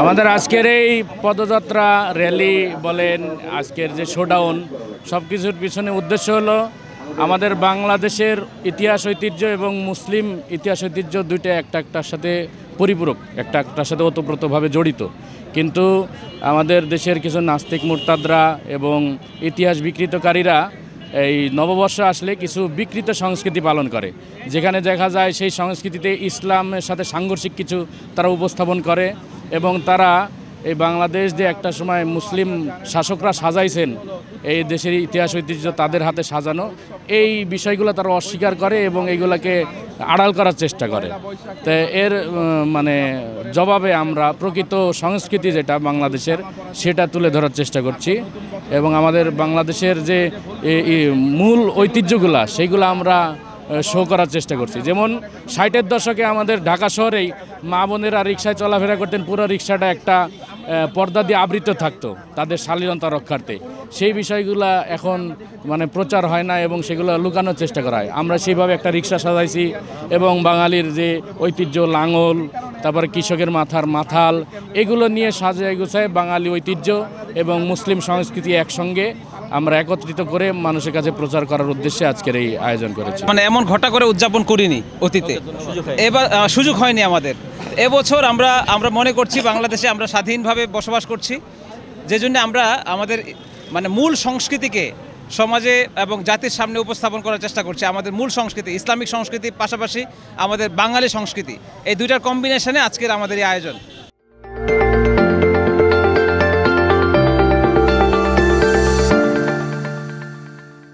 আমাদের আজকের এই পদযাত্রা র্যালি বলেন, আজকের যে শোডাউন, সব কিছুর পিছনে উদ্দেশ্য হলো আমাদের বাংলাদেশের ইতিহাস ঐতিহ্য এবং মুসলিম ইতিহাস ঐতিহ্য দুইটা একটার সাথে পরিপূরক, একটার সাথে ওতপ্রোতভাবে জড়িত। কিন্তু আমাদের দেশের কিছু নাস্তিক মুরতাদরা এবং ইতিহাস বিকৃতকারীরা এই নববর্ষ আসলে কিছু বিকৃত সংস্কৃতি পালন করে, যেখানে দেখা যায় সেই সংস্কৃতিতে ইসলামের সাথে সাংঘর্ষিক কিছু তারা উপস্থাপন করে। এবং তারা এই বাংলাদেশ যে একটা সময় মুসলিম শাসকরা সাজাইছেন, এই দেশের ইতিহাস ঐতিহ্য তাদের হাতে সাজানো, এই বিষয়গুলো তারা অস্বীকার করে এবং এইগুলোকে আড়াল করার চেষ্টা করে। তো এর মানে জবাবে আমরা প্রকৃত সংস্কৃতি যেটা বাংলাদেশের, সেটা তুলে ধরার চেষ্টা করছি এবং আমাদের বাংলাদেশের যে মূল ঐতিহ্যগুলা সেইগুলো আমরা শো করার চেষ্টা করছি। যেমন 60-এর দশকে আমাদের ঢাকা শহরেই মা বোনেরা রিক্সায় চলাফেরা করতেন, পুরো রিক্সাটা একটা পর্দা দিয়ে আবৃত থাকতো তাদের শালীনতা রক্ষার্থে। সেই বিষয়গুলো এখন মানে প্রচার হয় না এবং সেগুলো লুকানোর চেষ্টা করা হয়। আমরা সেইভাবে একটা রিক্সা সাজাইছি এবং বাঙালির যে ঐতিহ্য লাঙল, তারপরে কৃষকের মাথার মাথাল, এগুলো নিয়ে সাজায় গুছায় বাঙালি ঐতিহ্য এবং মুসলিম সংস্কৃতি একসঙ্গে আমরা একত্রিত করে মানুষের কাছে প্রচার করার উদ্দেশ্যে আজকের এই আয়োজন করেছি। মানে এমন ঘটা করে উদযাপন করিনি অতীতে, এবার সুযোগ হয়নি আমাদের। এবছর আমরা মনে করছি বাংলাদেশে আমরা স্বাধীনভাবে বসবাস করছি, যে জন্য আমরা আমাদের মানে মূল সংস্কৃতিকে সমাজে এবং জাতির সামনে উপস্থাপন করার চেষ্টা করছি। আমাদের মূল সংস্কৃতি ইসলামিক সংস্কৃতির পাশাপাশি আমাদের বাঙালি সংস্কৃতি, এই দুইটার কম্বিনেশনে আজকের আমাদের এই আয়োজন।